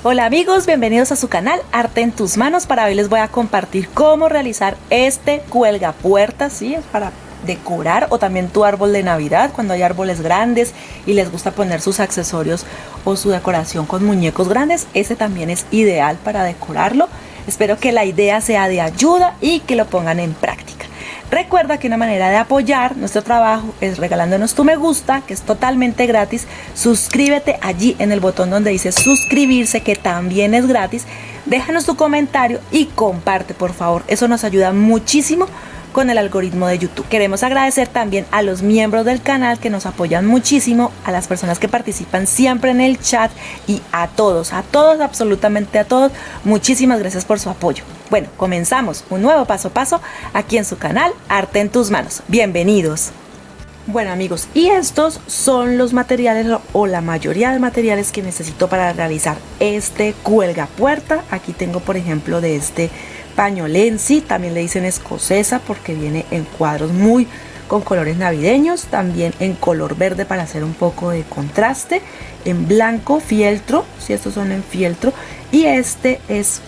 Hola amigos, bienvenidos a su canal Arte en tus manos. Para hoy les voy a compartir cómo realizar este cuelgapuertas, ¿sí? Es para decorar o también tu árbol de Navidad cuando hay árboles grandes y les gusta poner sus accesorios o su decoración con muñecos grandes. Ese también es ideal para decorarlo. Espero que la idea sea de ayuda y que lo pongan en práctica. Recuerda que una manera de apoyar nuestro trabajo es regalándonos tu me gusta, que es totalmente gratis. Suscríbete allí en el botón donde dice suscribirse, que también es gratis. Déjanos tu comentario y comparte, por favor. Eso nos ayuda muchísimo con el algoritmo de YouTube. Queremos agradecer también a los miembros del canal que nos apoyan muchísimo, a las personas que participan siempre en el chat y a todos, absolutamente a todos. Muchísimas gracias por su apoyo. Bueno, comenzamos un nuevo paso a paso aquí en su canal Arte en tus manos. Bienvenidos. Bueno amigos, y estos son los materiales o la mayoría de materiales que necesito para realizar este cuelgapuerta. Aquí tengo por ejemplo de este pañolensi, también le dicen escocesa porque viene en cuadros muy con colores navideños, también en color verde para hacer un poco de contraste, en blanco fieltro, si estos son en fieltro, y este es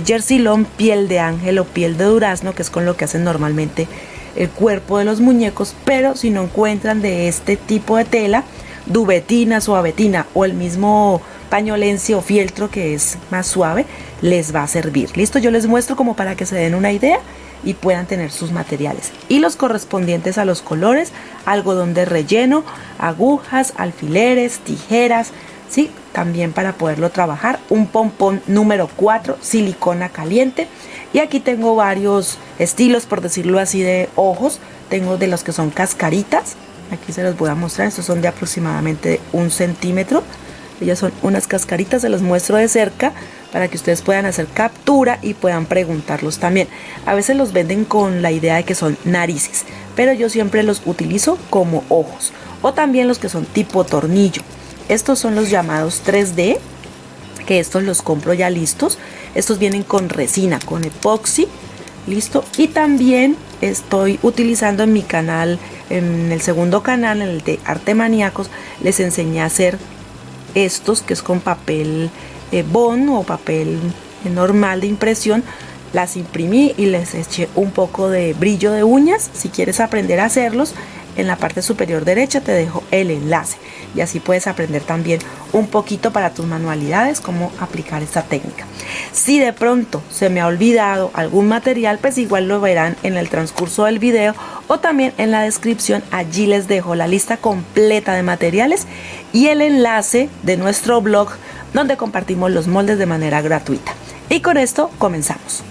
jersey lawn piel de ángel o piel de durazno, que es con lo que hacen normalmente el cuerpo de los muñecos. Pero si no encuentran de este tipo de tela, duvetina, suavetina o el mismo pañolensi o fieltro que es más suave, les va a servir. Listo, yo les muestro como para que se den una idea y puedan tener sus materiales y los correspondientes a los colores: algodón de relleno, agujas, alfileres, tijeras, ¿sí? También para poderlo trabajar, un pompón número 4, silicona caliente. Y aquí tengo varios estilos, por decirlo así, de ojos. Tengo de los que son cascaritas, aquí se los voy a mostrar. Estos son de aproximadamente 1 centímetro. Ellas son unas cascaritas, se los muestro de cerca para que ustedes puedan hacer captura y puedan preguntarlos también. A veces los venden con la idea de que son narices, pero yo siempre los utilizo como ojos. O también los que son tipo tornillo. Estos son los llamados 3D, que estos los compro ya listos. Estos vienen con resina, con epoxi, listo. Y también estoy utilizando en mi canal, en el segundo canal, en el de Arte Maníacos, les enseñé a hacer estos, que es con papel bond o papel normal de impresión. Las imprimí y les eché un poco de brillo de uñas. Si quieres aprender a hacerlos, en la parte superior derecha te dejo el enlace y así puedes aprender también un poquito para tus manualidades cómo aplicar esta técnica. Si de pronto se me ha olvidado algún material, pues igual lo verán en el transcurso del video o también en la descripción. Allí les dejo la lista completa de materiales y el enlace de nuestro blog donde compartimos los moldes de manera gratuita. Y con esto comenzamos.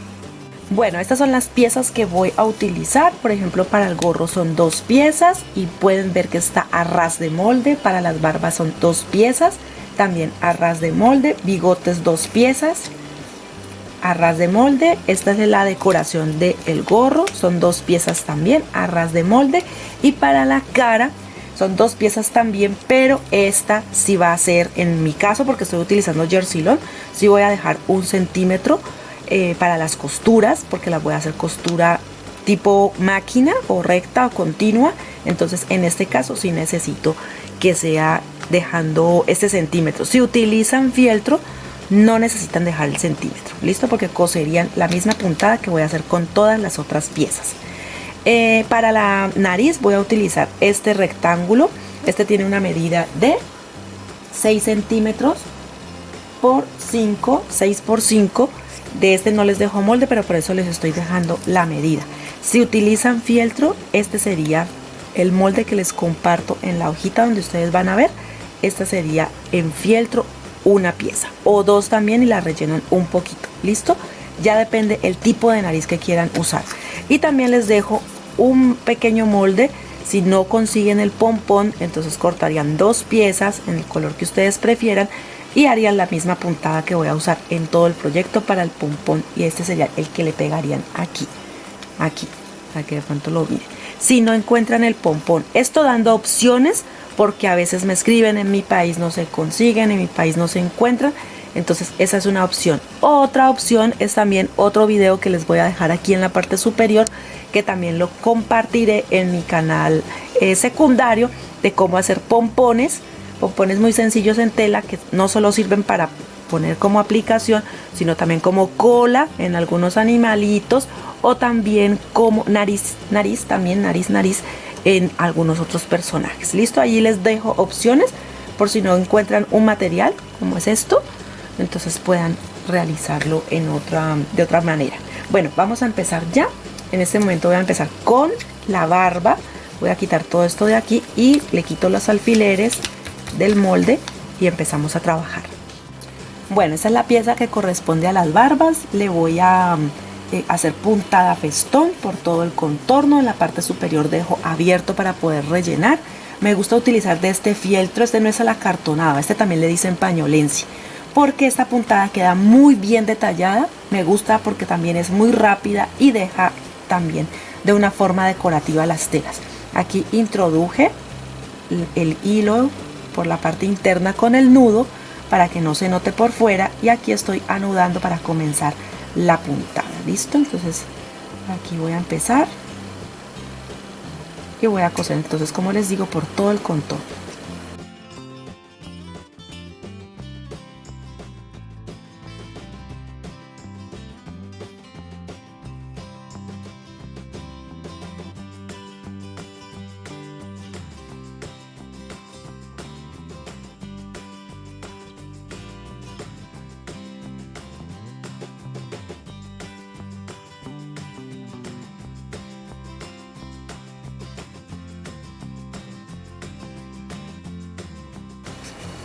Bueno, estas son las piezas que voy a utilizar. Por ejemplo, para el gorro son 2 piezas y pueden ver que está a ras de molde. Para las barbas son 2 piezas, también a ras de molde. Bigotes 2 piezas, a ras de molde. Esta es la decoración del gorro, son 2 piezas también, a ras de molde. Y para la cara son 2 piezas también, pero esta sí va a ser, en mi caso, porque estoy utilizando jersey lawn, sí voy a dejar 1 centímetro para las costuras, porque las voy a hacer costura tipo máquina o recta o continua. Entonces en este caso sí necesito que sea dejando este centímetro. Si utilizan fieltro no necesitan dejar el centímetro, listo, porque coserían la misma puntada que voy a hacer con todas las otras piezas. Para la nariz voy a utilizar este rectángulo. Este tiene una medida de 6 centímetros por 5, 6 por 5. De este no les dejo molde, pero por eso les estoy dejando la medida. Si utilizan fieltro, este sería el molde que les comparto en la hojita donde ustedes van a ver. Esta sería en fieltro una pieza o 2 también y la rellenan un poquito, listo. Ya depende el tipo de nariz que quieran usar. Y también les dejo un pequeño molde. Si no consiguen el pompón, entonces cortarían 2 piezas en el color que ustedes prefieran y harían la misma puntada que voy a usar en todo el proyecto para el pompón, y este sería el que le pegarían aquí, para que de pronto lo miren. Si no encuentran el pompón, esto dando opciones, porque a veces me escriben: en mi país no se consiguen, en mi país no se encuentran. Entonces esa es una opción. Otra opción es también otro video que les voy a dejar aquí en la parte superior, que también lo compartiré en mi canal secundario, de cómo hacer pompones muy sencillos en tela, que no solo sirven para poner como aplicación, sino también como cola en algunos animalitos, o también como nariz en algunos otros personajes. Listo, allí les dejo opciones por si no encuentran un material como es esto, entonces puedan realizarlo de otra manera. Bueno, vamos a empezar ya. En este momento voy a empezar con la barba. Voy a quitar todo esto de aquí y le quito los alfileres del molde y empezamos a trabajar. Bueno, esta es la pieza que corresponde a las barbas. Le voy a hacer puntada festón por todo el contorno. En la parte superior dejo abierto para poder rellenar. Me gusta utilizar de este fieltro. Este no es el acartonado, este también le dicen pañolense, porque esta puntada queda muy bien detallada. Me gusta porque también es muy rápida y deja también de una forma decorativa las telas. Aquí introduje el hilo por la parte interna con el nudo para que no se note por fuera, y aquí estoy anudando para comenzar la puntada. Listo, entonces aquí voy a empezar y voy a coser, entonces, como les digo, por todo el contorno.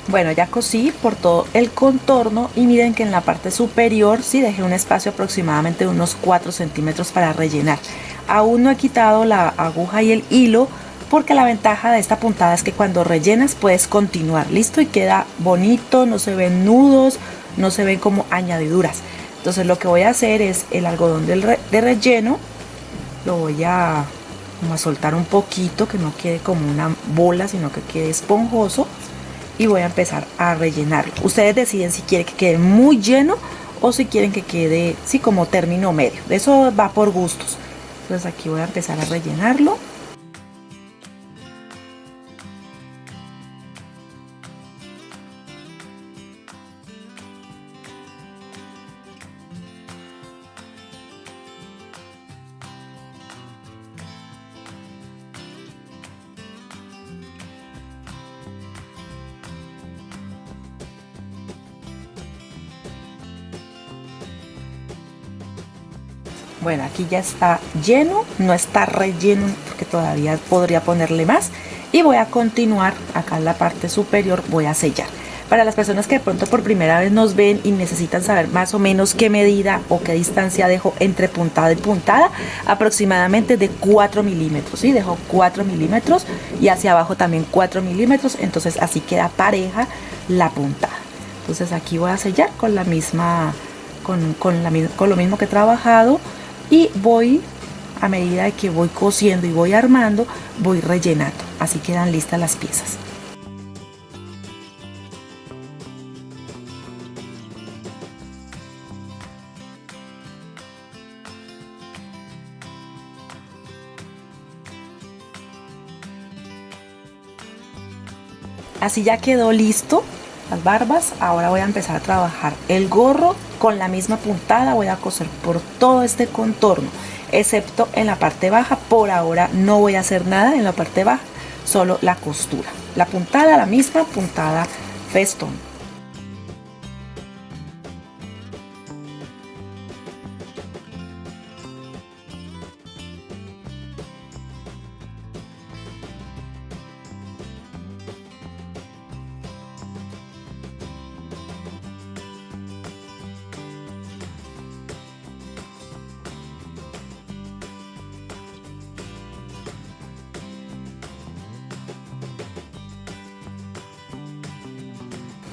Bueno, ya cosí por todo el contorno y miren que en la parte superior sí dejé un espacio aproximadamente de unos 4 centímetros para rellenar. Aún no he quitado la aguja y el hilo, porque la ventaja de esta puntada es que cuando rellenas puedes continuar, listo, y queda bonito, no se ven nudos, no se ven como añadiduras. Entonces lo que voy a hacer es el algodón de relleno, lo voy a soltar un poquito, que no quede como una bola, sino que quede esponjoso. Y voy a empezar a rellenarlo. Ustedes deciden si quieren que quede muy lleno o si quieren que quede, sí, como término medio. Eso va por gustos. Entonces aquí voy a empezar a rellenarlo. Bueno, aquí ya está lleno, no está relleno porque todavía podría ponerle más. Y voy a continuar acá en la parte superior, voy a sellar. Para las personas que de pronto por primera vez nos ven y necesitan saber más o menos qué medida o qué distancia dejo entre puntada y puntada, aproximadamente de 4 milímetros, ¿sí? Dejo 4 milímetros y hacia abajo también 4 milímetros, entonces así queda pareja la puntada. Entonces aquí voy a sellar con la misma, con lo mismo que he trabajado, y voy, a medida de que voy cosiendo y voy armando, voy rellenando. Así quedan listas las piezas. Así ya quedó listo las barbas. Ahora voy a empezar a trabajar el gorro con la misma puntada. Voy a coser por todo este contorno, excepto en la parte baja. Por ahora no voy a hacer nada en la parte baja, solo la costura. La puntada, la misma puntada festón.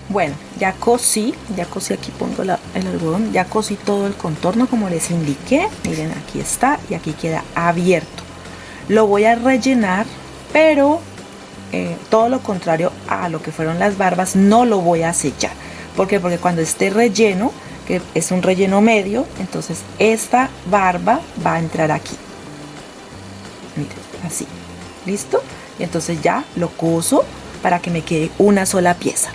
Bueno, ya cosí aquí pongo el algodón, ya cosí todo el contorno como les indiqué. Miren, aquí está y aquí queda abierto. Lo voy a rellenar, pero todo lo contrario a lo que fueron las barbas, no lo voy a sellar. ¿Por qué? Porque cuando esté relleno, que es un relleno medio, entonces esta barba va a entrar aquí. Miren, así, ¿listo? Y entonces ya lo coso para que me quede una sola pieza.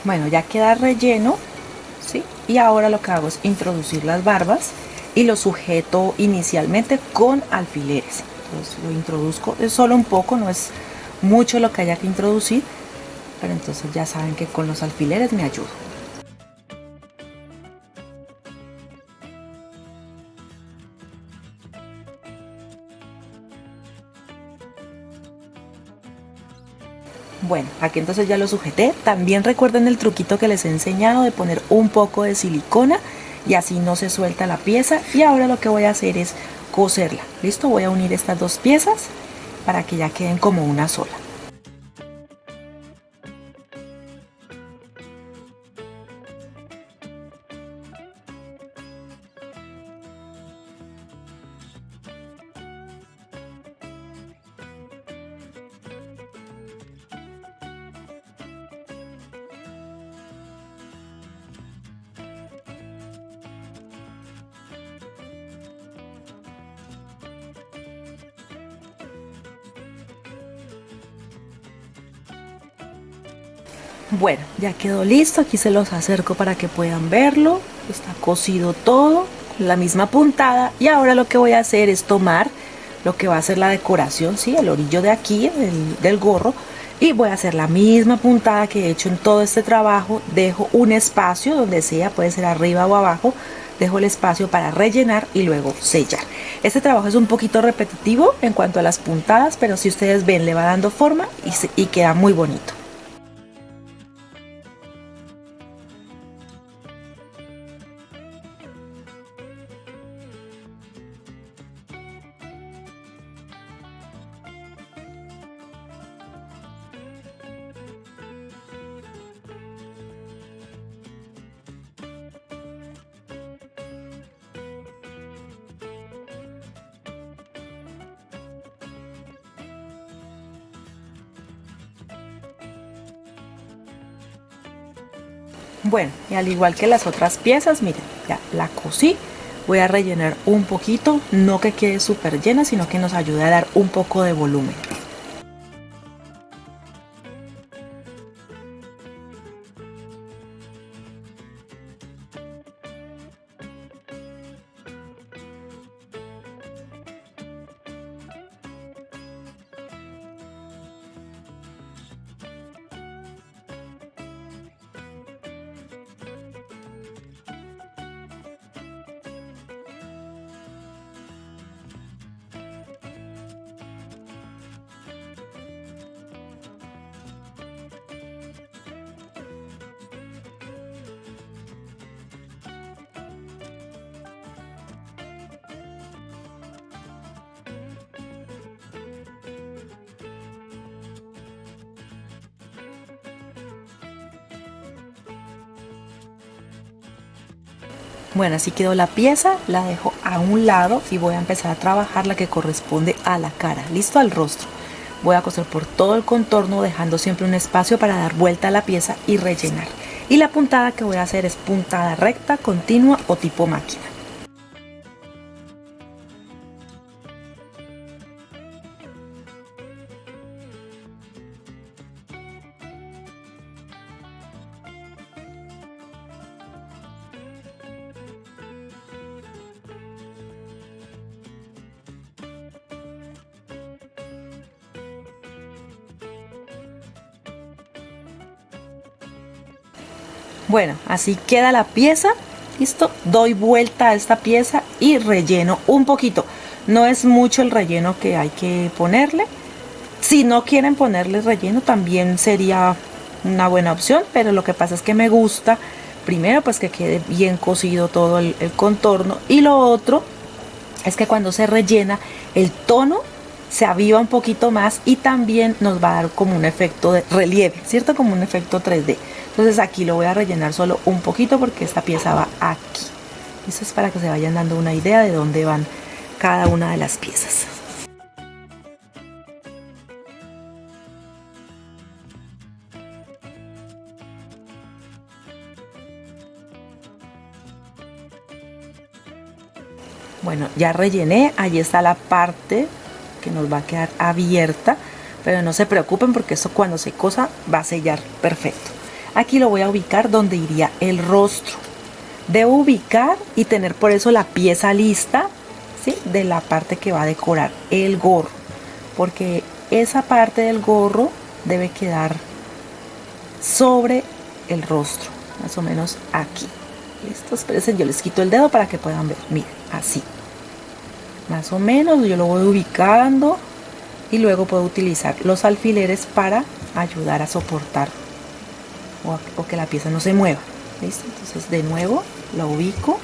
Bueno, ya queda relleno, ¿sí? Y ahora lo que hago es introducir las barbas y lo sujeto inicialmente con alfileres. Entonces lo introduzco, es solo un poco, no es mucho lo que haya que introducir, pero entonces ya saben que con los alfileres me ayudo. Bueno, aquí entonces ya lo sujeté. También recuerden el truquito que les he enseñado de poner un poco de silicona y así no se suelta la pieza. Y ahora lo que voy a hacer es coserla. ¿Listo? Voy a unir estas dos piezas para que ya queden como una sola. Bueno, ya quedó listo, aquí se los acerco para que puedan verlo. Está cosido todo, la misma puntada. Y ahora lo que voy a hacer es tomar lo que va a ser la decoración, ¿sí? El orillo de aquí, del gorro. Y voy a hacer la misma puntada que he hecho en todo este trabajo. Dejo un espacio donde sea, puede ser arriba o abajo. Dejo el espacio para rellenar y luego sellar. Este trabajo es un poquito repetitivo en cuanto a las puntadas, pero si ustedes ven, le va dando forma y queda muy bonito. Bueno, y al igual que las otras piezas, miren, ya la cosí. Voy a rellenar un poquito, no que quede súper llena, sino que nos ayude a dar un poco de volumen. Bueno, así quedó la pieza, la dejo a un lado y voy a empezar a trabajar la que corresponde a la cara, listo, al rostro. Voy a coser por todo el contorno dejando siempre un espacio para dar vuelta a la pieza y rellenar. Y la puntada que voy a hacer es puntada recta, continua o tipo máquina. Bueno, así queda la pieza. Listo, doy vuelta a esta pieza y relleno un poquito. No es mucho el relleno que hay que ponerle. Si no quieren ponerle relleno también sería una buena opción, pero lo que pasa es que me gusta primero pues que quede bien cosido todo el contorno, y lo otro es que cuando se rellena el tono se aviva un poquito más y también nos va a dar como un efecto de relieve, ¿cierto? Como un efecto 3D. Entonces aquí lo voy a rellenar solo un poquito porque esta pieza va aquí. Eso es para que se vayan dando una idea de dónde van cada una de las piezas. Bueno, ya rellené, allí está la parte que nos va a quedar abierta, pero no se preocupen porque eso cuando se cosa va a sellar perfecto. Aquí lo voy a ubicar donde iría el rostro. Debo ubicar y tener por eso la pieza lista, ¿sí?, de la parte que va a decorar el gorro, porque esa parte del gorro debe quedar sobre el rostro, más o menos aquí. Listo, espérense, yo les quito el dedo para que puedan ver. Miren, así. Más o menos yo lo voy ubicando y luego puedo utilizar los alfileres para ayudar a soportar o que la pieza no se mueva. ¿Listo? Entonces de nuevo lo ubico.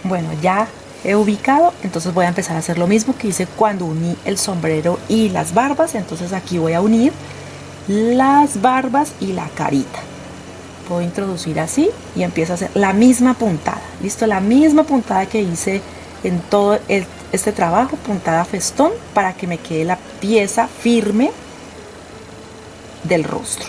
Bueno, ya he ubicado, entonces voy a empezar a hacer lo mismo que hice cuando uní el sombrero y las barbas. Entonces aquí voy a unir las barbas y la carita. Puedo introducir así y empiezo a hacer la misma puntada. Listo, la misma puntada que hice en todo este trabajo, puntada festón, para que me quede la pieza firme del rostro.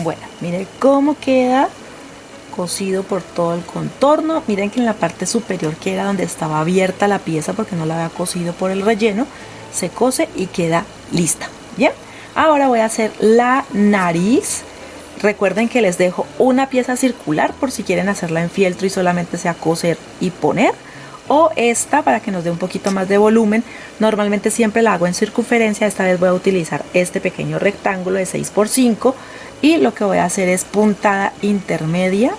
Bueno, miren cómo queda cosido por todo el contorno. Miren que en la parte superior, que era donde estaba abierta la pieza porque no la había cosido por el relleno, se cose y queda lista. Bien, ahora voy a hacer la nariz. Recuerden que les dejo una pieza circular por si quieren hacerla en fieltro y solamente sea coser y poner, o esta para que nos dé un poquito más de volumen. Normalmente siempre la hago en circunferencia, esta vez voy a utilizar este pequeño rectángulo de 6×5 y lo que voy a hacer es puntada intermedia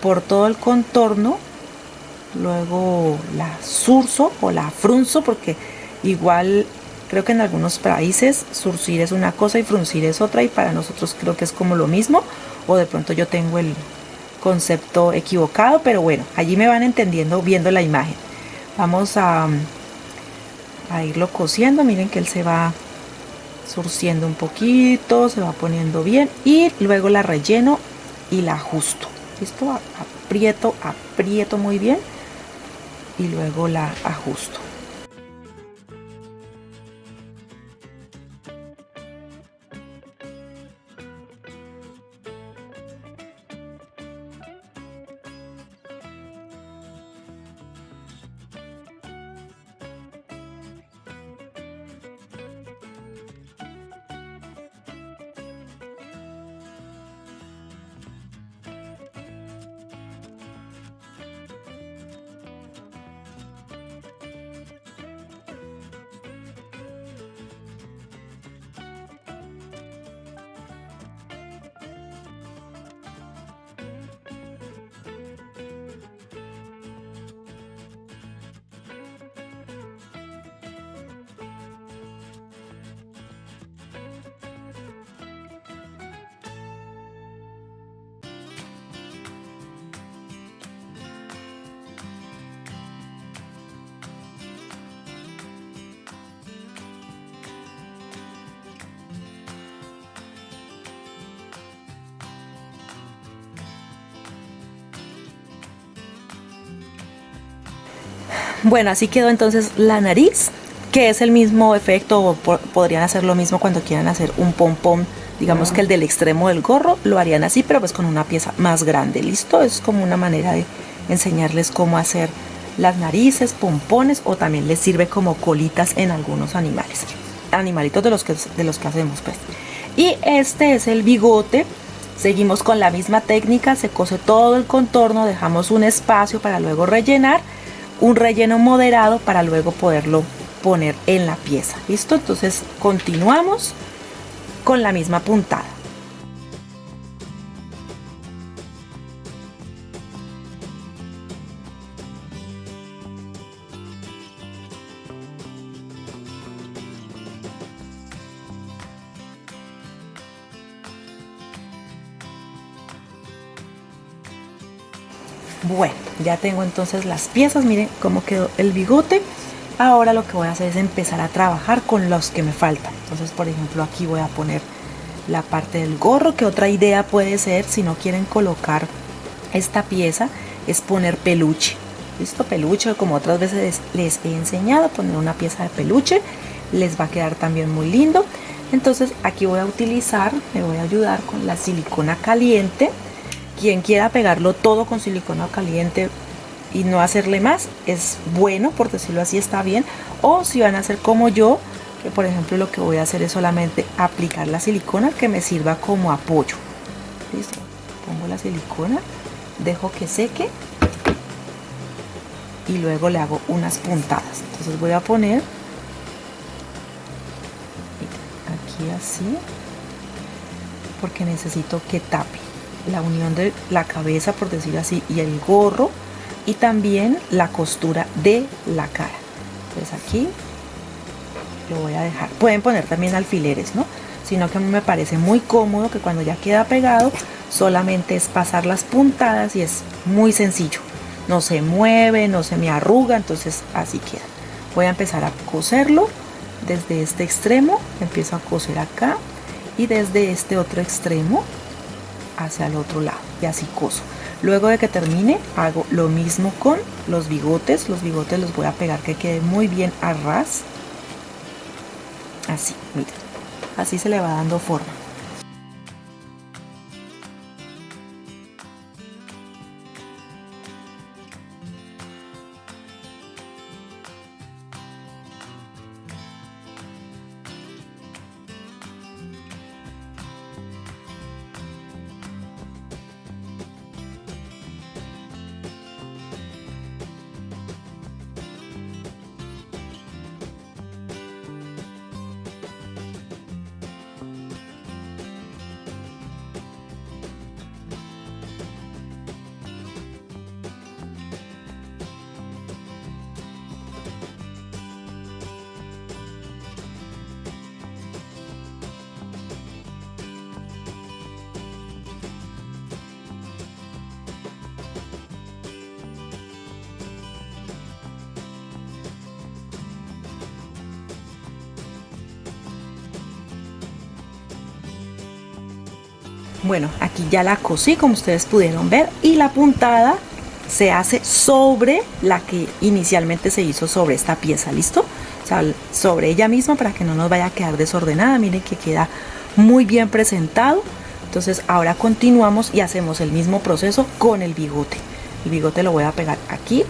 por todo el contorno, luego la zurzo o la frunzo, porque igual creo que en algunos países zurcir es una cosa y fruncir es otra, y para nosotros creo que es como lo mismo, o de pronto yo tengo el concepto equivocado, pero bueno, allí me van entendiendo viendo la imagen. Vamos a irlo cosiendo. Miren que él se va surciendo un poquito, se va poniendo bien y luego la relleno y la ajusto. Listo, aprieto muy bien y luego la ajusto. Bueno, así quedó entonces la nariz, que es el mismo efecto, o podrían hacer lo mismo cuando quieran hacer un pompón. Digamos que el del extremo del gorro lo harían así, pero pues con una pieza más grande. ¿Listo? Es como una manera de enseñarles cómo hacer las narices, pompones, o también les sirve como colitas en algunos animalitos de los que hacemos, pues. Y este es el bigote. Seguimos con la misma técnica, se cose todo el contorno, dejamos un espacio para luego rellenar, un relleno moderado para luego poderlo poner en la pieza. ¿Listo? Entonces continuamos con la misma puntada. Bueno, ya tengo entonces las piezas, miren cómo quedó el bigote. Ahora lo que voy a hacer es empezar a trabajar con los que me faltan. Entonces, por ejemplo, aquí voy a poner la parte del gorro, que otra idea puede ser, si no quieren colocar esta pieza, es poner peluche. ¿Listo? Peluche, como otras veces les he enseñado, poner una pieza de peluche, les va a quedar también muy lindo. Entonces aquí voy a utilizar, me voy a ayudar con la silicona caliente. Quien quiera pegarlo todo con silicona caliente y no hacerle más, es bueno, por decirlo así, está bien. O si van a hacer como yo, que por ejemplo lo que voy a hacer es solamente aplicar la silicona que me sirva como apoyo. ¿Listo? Pongo la silicona, dejo que seque y luego le hago unas puntadas. Entonces voy a poner aquí así, porque necesito que tape la unión de la cabeza, por decir así, y el gorro, y también la costura de la cara. Entonces aquí lo voy a dejar. Pueden poner también alfileres, ¿no? Sino que a mí me parece muy cómodo que cuando ya queda pegado solamente es pasar las puntadas y es muy sencillo. No se mueve, no se me arruga, entonces así queda. Voy a empezar a coserlo desde este extremo, empiezo a coser acá y desde este otro extremo hacia el otro lado y así coso. Luego de que termine hago lo mismo con los bigotes. Los bigotes los voy a pegar que quede muy bien a ras. Así, miren, así se le va dando forma. Bueno, aquí ya la cosí, como ustedes pudieron ver, y la puntada se hace sobre la que inicialmente se hizo sobre esta pieza, ¿listo? O sea, sobre ella misma, para que no nos vaya a quedar desordenada. Miren que queda muy bien presentado. Entonces ahora continuamos y hacemos el mismo proceso con el bigote. El bigote lo voy a pegar aquí.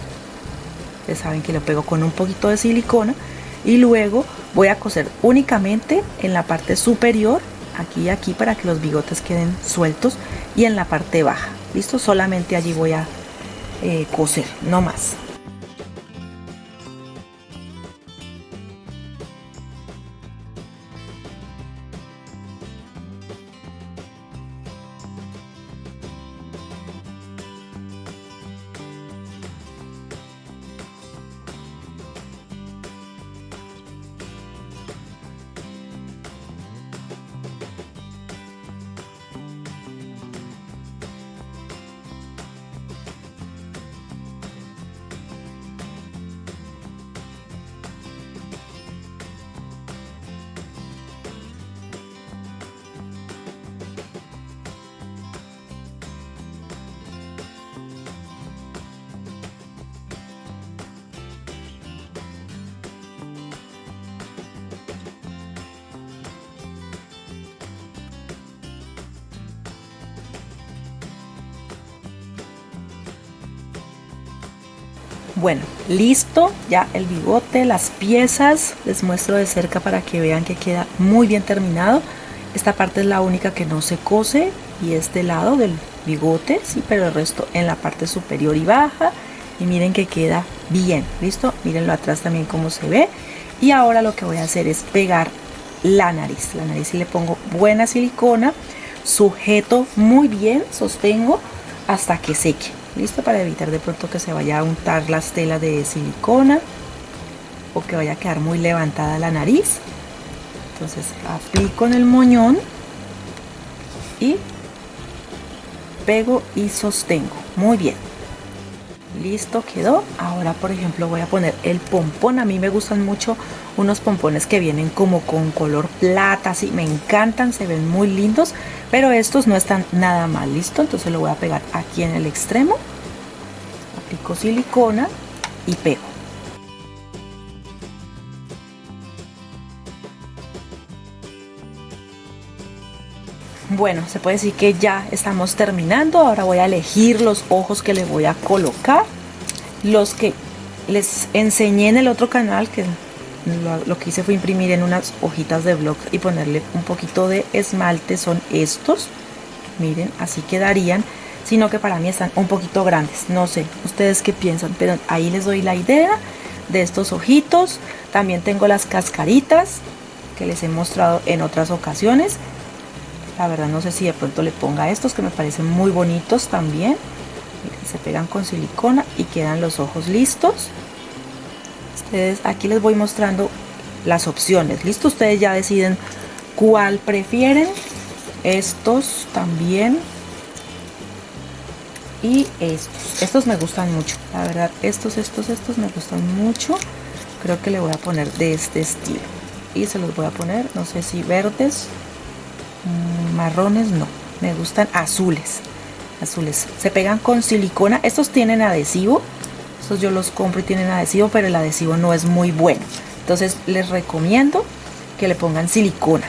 Ustedes saben que lo pego con un poquito de silicona y luego voy a coser únicamente en la parte superior, aquí y aquí, para que los bigotes queden sueltos, y en la parte baja. ¿Listo? Solamente allí voy a coser, no más. Bueno, listo ya el bigote, las piezas. Les muestro de cerca para que vean que queda muy bien terminado. Esta parte es la única que no se cose, y este lado del bigote sí, pero el resto en la parte superior y baja. Y miren que queda bien, listo. Mírenlo atrás también cómo se ve. Y ahora lo que voy a hacer es pegar la nariz. La nariz, y le pongo buena silicona, sujeto muy bien, sostengo hasta que seque. Listo, para evitar de pronto que se vaya a untar las telas de silicona o que vaya a quedar muy levantada la nariz. Entonces aplico en el moñón y pego y sostengo muy bien. listo, quedó. Ahora, por ejemplo, voy a poner el pompón. A mí me gustan mucho unos pompones que vienen como con color plata, así, me encantan, se ven muy lindos, pero estos no están nada mal, listo. Entonces lo voy a pegar aquí en el extremo, aplico silicona y pego. Bueno, se puede decir que ya estamos terminando. Ahora voy a elegir los ojos que le voy a colocar. Los que les enseñé en el otro canal, que lo que hice fue imprimir en unas hojitas de blog y ponerle un poquito de esmalte, son estos. Miren, así quedarían, sino que para mí están un poquito grandes. No sé, ustedes qué piensan, pero ahí les doy la idea de estos ojitos. También tengo las cascaritas que les he mostrado en otras ocasiones. La verdad no sé si de pronto le ponga estos que me parecen muy bonitos también. Miren, se pegan con silicona y quedan los ojos listos. Ustedes, aquí les voy mostrando las opciones. Listo, ustedes ya deciden cuál prefieren. Estos también. Y estos me gustan mucho. La verdad, estos me gustan mucho. Creo que le voy a poner de este estilo. Y se los voy a poner, no sé si verdes, marrones, no. Me gustan azules. Azules. Se pegan con silicona. Estos tienen adhesivo. Estos yo los compro y tienen adhesivo, pero el adhesivo no es muy bueno. Entonces les recomiendo que le pongan silicona.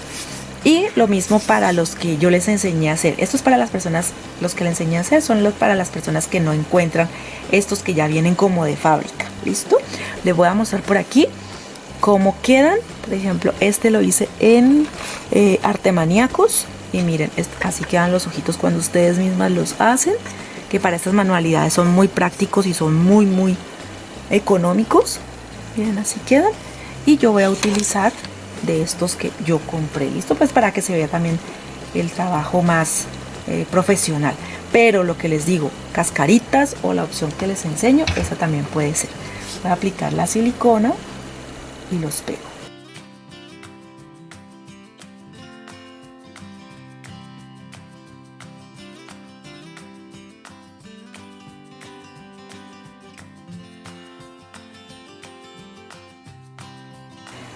Y lo mismo para los que yo les enseñé a hacer. Estos para las personas, los que les enseñé a hacer son los para las personas que no encuentran estos que ya vienen como de fábrica. ¿Listo? Les voy a mostrar por aquí cómo quedan. Por ejemplo, este lo hice en Artemaníacos. Y miren, así quedan los ojitos cuando ustedes mismas los hacen. Que para estas manualidades son muy prácticos y son muy económicos. Miren, así quedan. Y yo voy a utilizar de estos que yo compré, listo, pues para que se vea también el trabajo más profesional. Pero lo que les digo, cascaritas o la opción que les enseño, esa también puede ser. Voy a aplicar la silicona y los pego.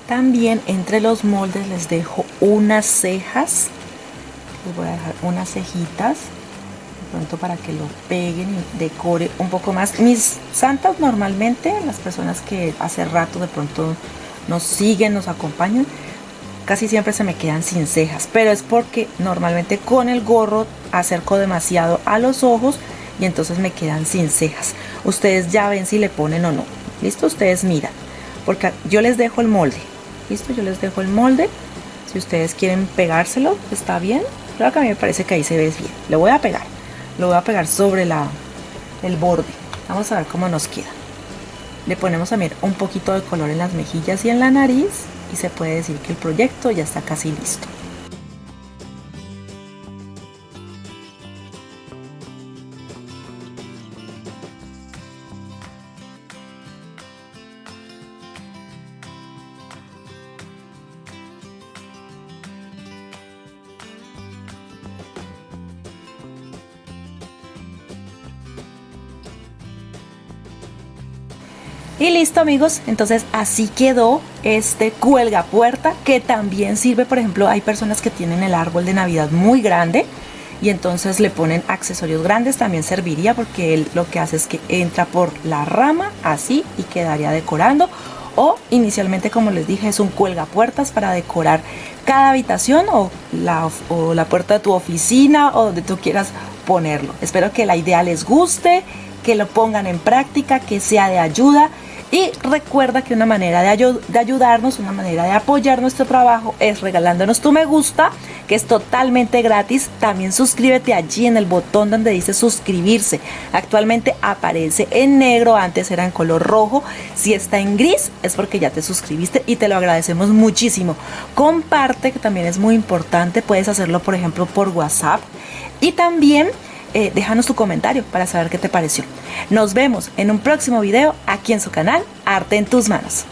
También entre los moldes les dejo unas cejas. Les voy a dejar unas cejitas de pronto para que lo peguen y decore un poco más. Mis santas normalmente, las personas que hace rato de pronto nos siguen, nos acompañan, casi siempre se me quedan sin cejas, pero es porque normalmente con el gorro acerco demasiado a los ojos y entonces me quedan sin cejas. Ustedes ya ven si le ponen o no. ¿Listo? Ustedes miran, porque yo les dejo el molde. Listo, yo les dejo el molde. Si ustedes quieren pegárselo, está bien. Claro que a mí me parece que ahí se ve bien. Lo voy a pegar sobre el borde. Vamos a ver cómo nos queda. Le ponemos también un poquito de color en las mejillas y en la nariz. Y se puede decir que el proyecto ya está casi listo. Y listo, amigos, entonces así quedó este cuelgapuerta, que también sirve, por ejemplo, hay personas que tienen el árbol de Navidad muy grande y entonces le ponen accesorios grandes, también serviría porque él lo que hace es que entra por la rama así y quedaría decorando. O inicialmente, como les dije, es un cuelgapuertas para decorar cada habitación o la puerta de tu oficina o donde tú quieras ponerlo. Espero que la idea les guste, que lo pongan en práctica, que sea de ayuda. Y recuerda que una manera de ayudarnos, una manera de apoyar nuestro trabajo es regalándonos tu me gusta, que es totalmente gratis. También suscríbete allí en el botón donde dice suscribirse. Actualmente aparece en negro, antes era en color rojo. Si está en gris es porque ya te suscribiste y te lo agradecemos muchísimo. Comparte, que también es muy importante. Puedes hacerlo, por ejemplo, por WhatsApp. Y también déjanos tu comentario para saber qué te pareció. Nos vemos en un próximo video aquí en su canal Arte en tus Manos.